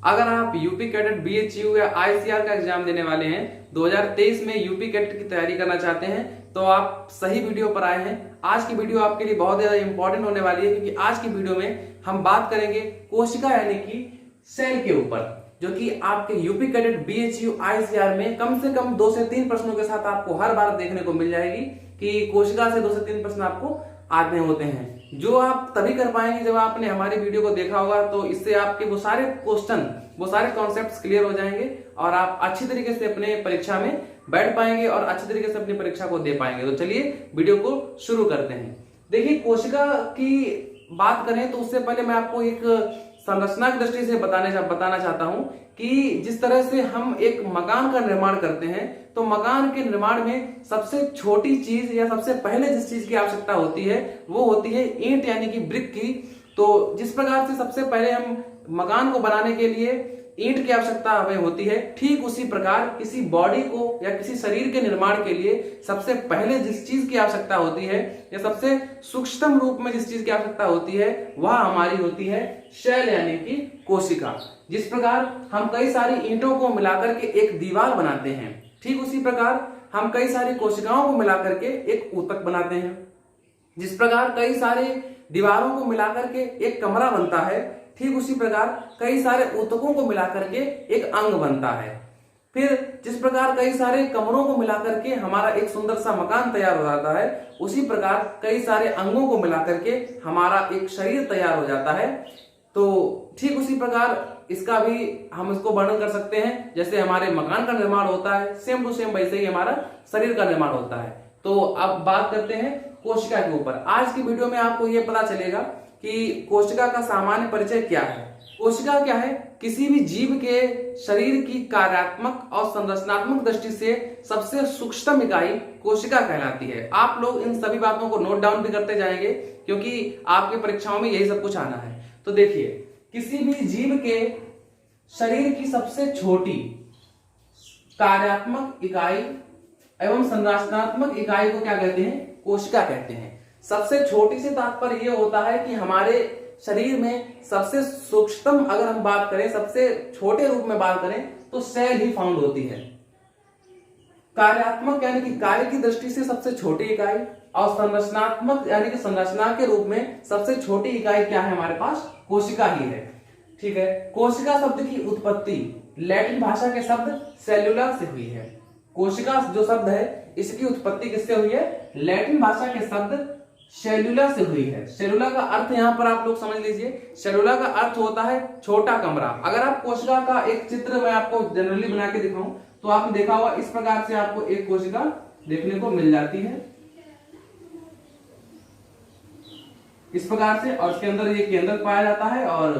अगर आप UP cadet BHU या आईसीआर का एग्जाम देने वाले हैं, 2023 में यूपी कैडेट की तैयारी करना चाहते हैं, तो आप सही वीडियो पर आए हैं। आज की वीडियो आपके लिए बहुत ज्यादा इंपॉर्टेंट होने वाली है, क्योंकि आज की वीडियो में हम बात करेंगे कोशिका यानी कि सेल के ऊपर, जो कि आपके यूपी कैडेट बीएचयू आईसीआर में कम से कम 2 से 3 प्रश्नों के साथ आपको हर बार देखने को मिल जाएगी कि कोशिका से 2 से 3 प्रश्न आपको आते होते हैं, जो आप तभी कर पाएंगे जब आपने हमारी वीडियो को देखा होगा। तो इससे आपके वो सारे क्वेश्चन, वो सारे कॉन्सेप्ट्स क्लियर हो जाएंगे और आप अच्छी तरीके से अपने परीक्षा में बैठ पाएंगे और अच्छी तरीके से अपनी परीक्षा को दे पाएंगे। तो चलिए वीडियो को शुरू करते हैं। देखिए, कोशिका की बात करें तो उससे पहले मैं आपको एक संरचना की दृष्टि से बताना चाहता हूं कि जिस तरह से हम एक मकान का निर्माण करते हैं, तो मकान के निर्माण में सबसे छोटी चीज या सबसे पहले जिस चीज की आवश्यकता होती है वो होती है ईंट यानी कि ब्रिक की। तो जिस प्रकार से सबसे पहले हम मकान को बनाने के लिए ईंट की आवश्यकता हमें होती है, ठीक उसी प्रकार किसी बॉडी को या किसी शरीर के निर्माण के लिए सबसे पहले जिस चीज की आवश्यकता होती है या सबसे सूक्ष्म रूप में जिस चीज की आवश्यकता होती है वह हमारी होती है सेल यानी कि कोशिका। जिस प्रकार हम कई सारी ईंटों को मिलाकर के एक दीवार बनाते हैं, ठीक उसी प्रकार हम कई सारी कोशिकाओं को मिलाकर के एक ऊतक बनाते हैं। जिस प्रकार कई सारे दीवारों को मिलाकर के एक कमरा बनता है, ठीक उसी प्रकार कई सारे ऊतकों को मिलाकर के एक अंग बनता है। फिर जिस प्रकार कई सारे कमरों को मिलाकर के हमारा एक सुंदर सा मकान तैयार हो जाता है, उसी प्रकार कई सारे अंगों को मिलाकर के हमारा एक शरीर तैयार हो जाता है। तो ठीक उसी प्रकार इसका भी हम इसको वर्णन कर सकते हैं, जैसे हमारे मकान का निर्माण होता है, सेम टू सेम वैसे ही हमारा शरीर का निर्माण होता है। तो अब बात करते हैं कोशिका के ऊपर। आज की वीडियो में आपको यह पता चलेगा कि कोशिका का सामान्य परिचय क्या है। कोशिका क्या है? किसी भी जीव के शरीर की कार्यात्मक और संरचनात्मक दृष्टि से सबसे सूक्ष्म इकाई कोशिका कहलाती है। आप लोग इन सभी बातों को नोट डाउन भी करते जाएंगे, क्योंकि आपके परीक्षाओं में यही सब कुछ आना है। तो देखिए, किसी भी जीव के शरीर की सबसे छोटी कार्यात्मक इकाई एवं संरचनात्मक इकाई को क्या कहते हैं? कोशिका कहते हैं। सबसे छोटी से तात्पर्य यह होता है कि हमारे शरीर में सबसे सूक्ष्म अगर हम बात करें, सबसे छोटे रूप में बात करें, तो सेल ही फाउंड होती है। कार्यात्मक यानी कि कार्य की दृष्टि से सबसे छोटी इकाई, और संरचनात्मक यानी कि संरचना के रूप में सबसे छोटी इकाई क्या है? हमारे पास कोशिका ही है। ठीक है। कोशिका शब्द की उत्पत्ति लैटिन भाषा के शब्द सेल्यूला से हुई है। कोशिका जो शब्द है इसकी उत्पत्ति किससे हुई है? लैटिन भाषा के शब्द सेल्यूला से हुई है। सेल्यूला का अर्थ यहां पर आप लोग समझ लीजिए, सेल्यूला का अर्थ होता है छोटा कमरा। अगर आप कोशिका का एक चित्र मैं आपको जनरली बना के दिखाऊं तो आपने देखा होगा इस प्रकार से आपको एक कोशिका देखने को मिल जाती है, इस प्रकार से, और इसके अंदर ये केंद्रक पाया जाता है और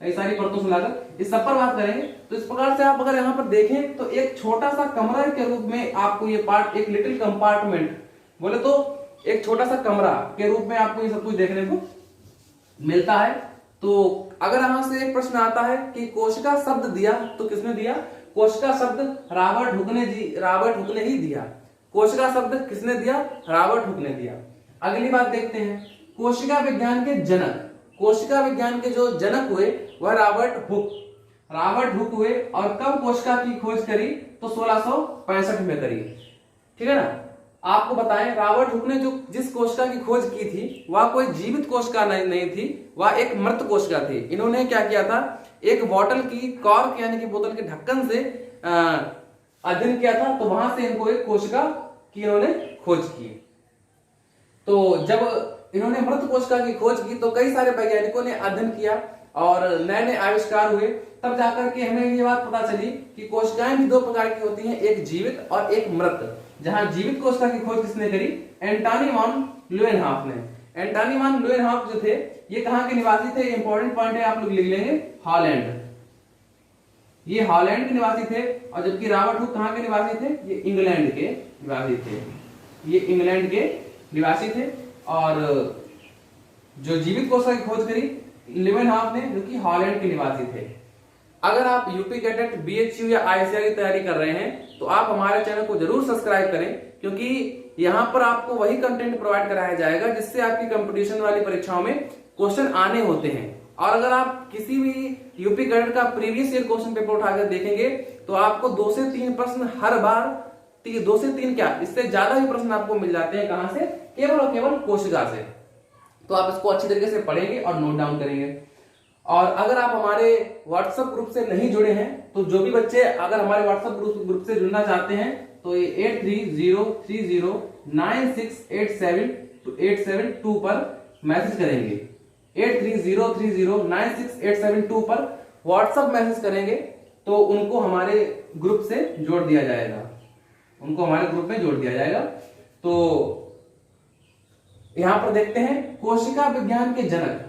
कई सारी परतों से लाकर इस सब पर बात करेंगे। तो इस प्रकार से आप अगर यहाँ पर देखें तो एक छोटा सा कमरा के रूप में आपको ये पार्ट, एक लिटिल कंपार्टमेंट बोले तो एक छोटा सा कमरा के रूप में आपको ये सब कुछ देखने को मिलता है। तो अगर यहां से एक प्रश्न आता है कि कोशिका शब्द दिया तो किसने दिया? कोशिका शब्द रॉबर्ट हुक ने ही दिया। कोशिका शब्द किसने दिया? रॉबर्ट हुक ने दिया। अगली बात देखते हैं, कोशिका विज्ञान के जनक। कोशिका विज्ञान के जो जनक हुए वह रॉबर्ट हुक हुए, और कब कोशिका की खोज करी? तो 1665 में करी। ठीक है ना। आपको बताएं, रॉबर्ट हुक ने जो जिस कोशिका की खोज की थी वह कोई जीवित कोशिका नहीं थी, वह एक मृत कोशिका थी। इन्होंने क्या किया था? एक बोतल की कॉर्क यानी कि बोतल के ढक्कन से अध्ययन किया था, तो वहां से इनको एक कोशिका की इन्होंने खोज की। तो जब इन्होंने मृत कोशिका की खोज की तो कई सारे वैज्ञानिकों ने अध्ययन किया और नए नए आविष्कार हुए। तब जाकर के हमें ये बात पता चली कि कोशिकाएं भी 2 प्रकार की होती हैं, एक जीवित और एक मृत। जहां जीवित कोशिका की खोज किसने करी? एंटोनी वॉन ल्यूएनहॉफ ने। एंटोनी वॉन ल्यूएनहॉफ जो थे ये कहां के निवासी थे? इंपॉर्टेंट पॉइंट है, आप लोग लिख लेंगे, हॉलैंड। ये हॉलैंड के निवासी थे। और जबकि रॉबर्ट हुक कहां के निवासी थे? ये इंग्लैंड के निवासी थे। ये इंग्लैंड के निवासी थे। और जो जीवित कोशिका की खोज करी ल्यूएनहॉफ ने, जो कि हॉलैंड के निवासी थे। अगर आप यूपी कैडेट बीएचयू या आईसीआर की तैयारी कर रहे हैं तो आप हमारे चैनल को जरूर सब्सक्राइब करें, क्योंकि यहां पर आपको वही कंटेंट प्रोवाइड कराया जाएगा जिससे आपकी कंपटीशन वाली परीक्षाओं में क्वेश्चन आने होते हैं। और अगर आप किसी भी यूपी कैडेट का प्रीवियस ईयर क्वेश्चन पेपर उठाकर देखेंगे तो आपको 2 से 3 प्रश्न हर बार 2 से 3 क्या इससे ज्यादा भी प्रश्न आपको मिल जाते हैं। कहां से? केवल और केवल कोशिका से। तो आप इसको अच्छी तरीके से पढ़ेंगे और नोट डाउन करेंगे। और अगर आप हमारे व्हाट्सएप ग्रुप से नहीं जुड़े हैं तो जो भी बच्चे अगर हमारे व्हाट्सएप ग्रुप से जुड़ना चाहते हैं तो ये 8303096872 पर मैसेज करेंगे। 8303096872 पर व्हाट्सएप मैसेज करेंगे तो उनको हमारे ग्रुप से जोड़ दिया जाएगा, उनको हमारे ग्रुप में जोड़ दिया जाएगा। तो यहां पर देखते हैं कोशिका विज्ञान के जनक,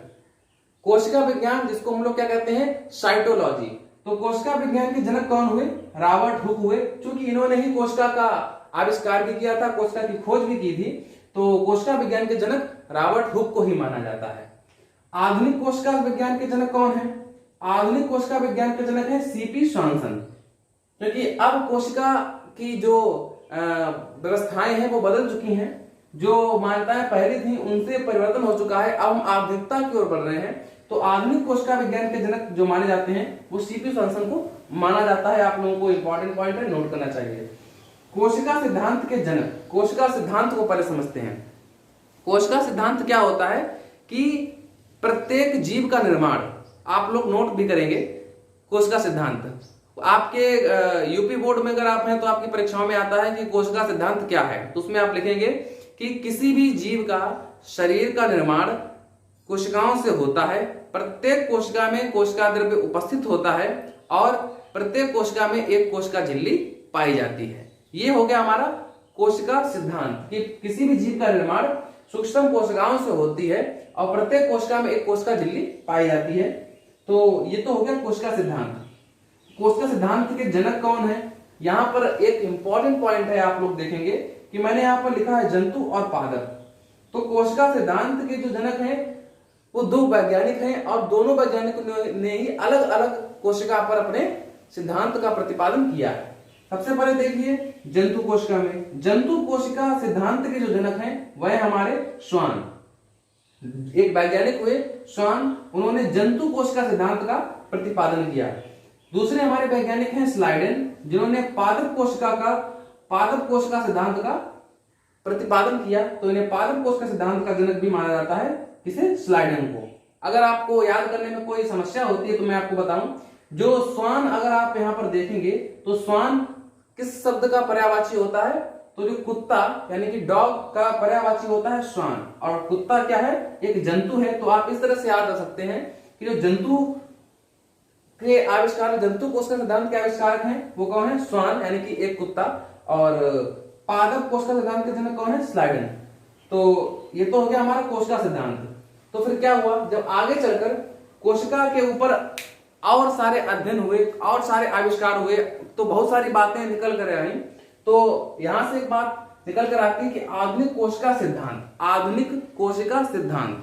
कोशिका विज्ञान जिसको हम लोग क्या कहते हैं? साइटोलॉजी। तो कोशिका विज्ञान के जनक कौन हुए? रॉबर्ट हुक हुए। क्योंकि इन्होंने ही कोशिका का आविष्कार भी किया था, कोशिका की खोज भी की थी, तो कोशिका विज्ञान के जनक रॉबर्ट हुक को ही माना जाता है। आधुनिक कोशिका विज्ञान के जनक कौन है? आधुनिक कोशिका विज्ञान के जनक है सीपी स्वानसन। क्योंकि अब कोशिका की जो व्यवस्थाएं हैं वो बदल चुकी हैं, जो मान्यताएं पहले थी उनसे परिवर्तन हो चुका है, अब हम आधुनिकता की ओर बढ़ रहे हैं। तो आधुनिक कोशिका विज्ञान के जनक जो माने जाते हैं वो सीपी स्वानसन को माना जाता है। आप लोगों को इंपॉर्टेंट पॉइंट है, नोट करना चाहिए। कोशिका सिद्धांत के जनक, कोशिका सिद्धांत को पहले समझते हैं। कोशिका सिद्धांत क्या होता है कि प्रत्येक जीव का निर्माण, आप लोग नोट भी करेंगे कोशिका सिद्धांत। आपके यूपी बोर्ड में अगर आप हैं तो आपकी परीक्षाओं में आता है कि कोशिका सिद्धांत क्या है, तो उसमें आप लिखेंगे कि किसी भी जीव का शरीर का निर्माण कोशिकाओं से होता है, प्रत्येक कोशिका में कोशिका द्रव्य उपस्थित होता है और प्रत्येक कोशिका में एक कोशिका झिल्ली पाई जाती है। ये हो गया हमारा कोशिका सिद्धांत कि किसी भी जीव का निर्माण सूक्ष्म कोशिकाओं से होती है और प्रत्येक कोशिका में एक कोशिका झिल्ली पाई जाती है। तो ये तो हो गया कोशिका सिद्धांत। कोशिका सिद्धांत के जनक कौन है? यहां पर एक इंपॉर्टेंट पॉइंट है, आप लोग देखेंगे कि मैंने यहां पर लिखा है जंतु और पादप। तो कोशिका सिद्धांत के जो जनक हैं वो 2 वैज्ञानिक हैं और दोनों वैज्ञानिकों ने ही अलग अलग कोशिका पर अपने सिद्धांत का प्रतिपादन किया है। सबसे पहले देखिए जंतु कोशिका में, जंतु कोशिका सिद्धांत के जो जनक हैं वह हमारे स्वान, एक वैज्ञानिक हुए स्वान, उन्होंने जंतु कोशिका सिद्धांत का प्रतिपादन किया। दूसरे हमारे वैज्ञानिक हैं स्लाइडेन, जिन्होंने पादप कोशिका सिद्धांत का प्रतिपादन किया। तो इन्हें पादप कोशिका सिद्धांत का जनक भी माना जाता है, किसे? स्लाइडेन को। अगर आपको याद करने में कोई समस्या होती है तो मैं आपको बताऊं, जो स्वान अगर आप यहां पर देखेंगे तो स्वान किस शब्द का पर्यायवाची होता है? तो जो कुत्ता यानी कि डॉग का पर्यायवाची होता है स्वान, और कुत्ता क्या है? एक जंतु है। तो आप इस तरह से याद रख सकते हैं कि जो जंतु के आविष्कार, जंतु कोशिका सिद्धांत के आविष्कारक हैं वो कौन है? स्वान यानी कि एक कुत्ता। और पादप कोशिका सिद्धांत के जनक कौन है? स्लाइडेन। तो ये तो हो गया हमारा कोशिका सिद्धांत। तो फिर क्या हुआ, जब आगे चलकर कोशिका के ऊपर और सारे अध्ययन हुए और सारे आविष्कार हुए तो बहुत सारी बातें निकल कर आई। तो यहां से एक बात निकल कर आती है कि आधुनिक कोशिका सिद्धांत, आधुनिक कोशिका सिद्धांत।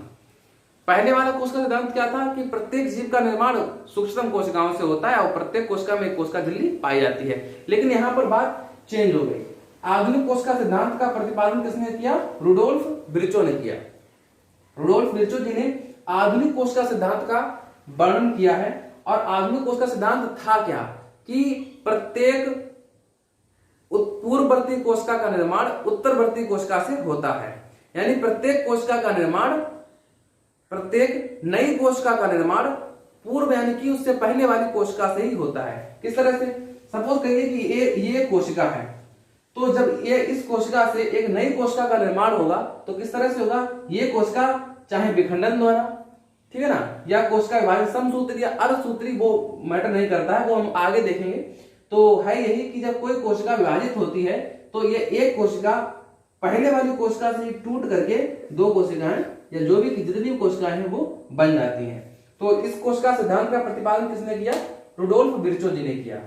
पहले वाला कोशिका सिद्धांत क्या था कि प्रत्येक जीव का निर्माण सूक्ष्म कोशिकाओं से होता है और प्रत्येक कोशिका में एक कोशिका झिल्ली पाई जाती है। लेकिन यहां पर बात चेंज हो गई। आधुनिक कोशिका सिद्धांत का प्रतिपादन किसने किया? रुडोल्फ विर्चो ने किया। रुडोल्फ विर्चो जी ने आधुनिक कोशिका सिद्धांत का वर्णन किया है। और आधुनिक कोशिका सिद्धांत था क्या कि प्रत्येक पूर्ववर्ती कोशिका का निर्माण उत्तरवर्ती कोशिका से होता है, यानी प्रत्येक कोशिका का निर्माण, प्रत्येक नई कोशिका का निर्माण पूर्व यानी कि उससे पहले वाली कोशिका से ही होता है। किस तरह से? सपोज करिए कि ये कोशिका है, तो जब ये इस कोशिका से एक नई कोशिका का निर्माण होगा तो किस तरह से होगा? ये कोशिका चाहे विखंडन द्वारा, ठीक है ना, या कोशिका विभाजन, समसूत्री या अर्धसूत्री, वो मैटर नहीं करता है, वो हम आगे देखेंगे। तो है यही कि जब कोई कोशिका विभाजित होती है तो ये एक कोशिका पहले वाली कोशिका से टूट करके 2 कोशिकाएं या जो भी जितनी कोशिकाएं हैं वो बन जाती हैं। तो इस कोशिका सिद्धांत का प्रतिपादन किसने किया? रुडोल्फ विर्चो जी ने किया।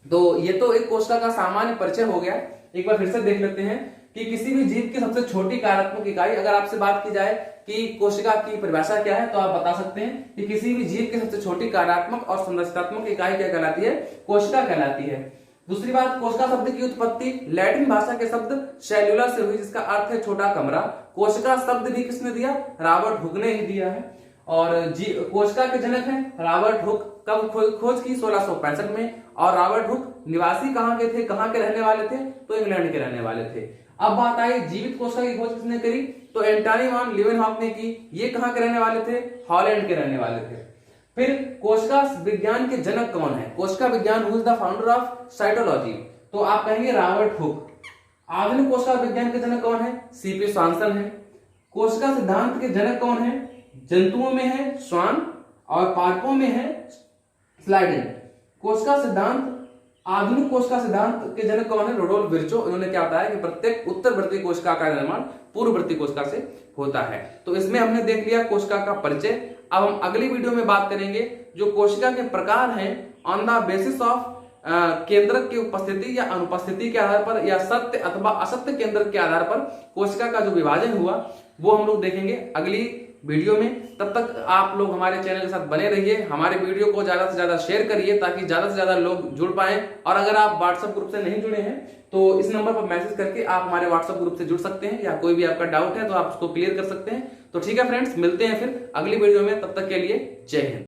तो ये तो एक कोशिका का सामान्य परिचय हो गया। एक बार फिर से देख लेते हैं कि किसी भी जीव की सबसे छोटी कार्यात्मक इकाई, अगर आपसे बात की जाए कि कोशिका की परिभाषा क्या है तो आप बता सकते हैं कि किसी भी जीव की सबसे छोटी कार्यात्मक और संरचनात्मक इकाई क्या कहलाती है? कोशिका कहलाती है। दूसरी बात, कोशिका शब्द की उत्पत्ति लैटिन भाषा के शब्द सेल्यूलर से हुई, जिसका अर्थ है छोटा कमरा। कोशिका शब्द भी किसने दिया? रॉबर्ट हुक ने ही दिया है। और कोशिका के जनक हैं रॉबर्ट हुक। कब खोज की? 1665 में। और रॉबर्ट हुक निवासी कहाँ के थे, कहाँ के रहने वाले थे? तो इंग्लैंड के रहने वाले थे। अब बात आई जीवित कोशिका की खोज किसने करी? तो एंटनी वान लीवेनहॉक ने की। ये कहाँ के रहने वाले थे? हॉलैंड के रहने वाले थे। फिर कोशिका विज्ञान के जनक कौन है? कोशिका विज्ञान, who is the founder of cytology? तो आप कहेंगे रॉबर्ट हुक। आधुनिक कोशिका विज्ञान के जनक कौन है? सीपी स्वानसन है। कोशिका सिद्धांत के जनक कौन है? जंतुओं में है स्वान और पादपों में है स्लाइडेन। कोशिका सिद्धांत, आधुनिक कोशिका सिद्धांत के जनक कौन है? Rudolf Virchow. इन्होंने क्या बताया कि प्रत्येक उत्तरवर्ती कोशिका का निर्माण पूर्ववर्ती कोशिका से होता है। तो इसमें हमने देख लिया कोशिका का परिचय। अब हम अगली वीडियो में बात करेंगे जो कोशिका के प्रकार हैं ऑन द बेसिस ऑफ केंद्रक की उपस्थिति या अनुपस्थिति के आधार पर, या सत्य अथवा असत्य केंद्रक के आधार पर कोशिका का जो विभाजन हुआ वो हम लोग देखेंगे अगली वीडियो में। तब तक आप लोग हमारे चैनल के साथ बने रहिए, हमारे वीडियो को ज्यादा से ज्यादा शेयर करिए ताकि ज्यादा से ज्यादा लोग जुड़ पाएं। और अगर आप व्हाट्सएप ग्रुप से नहीं जुड़े हैं तो इस नंबर पर मैसेज करके आप हमारे व्हाट्सएप ग्रुप से जुड़ सकते हैं, या कोई भी आपका डाउट है तो आप उसको क्लियर कर सकते हैं। तो ठीक है फ्रेंड्स, मिलते हैं फिर अगली वीडियो में, तब तक के लिए जय हिंद।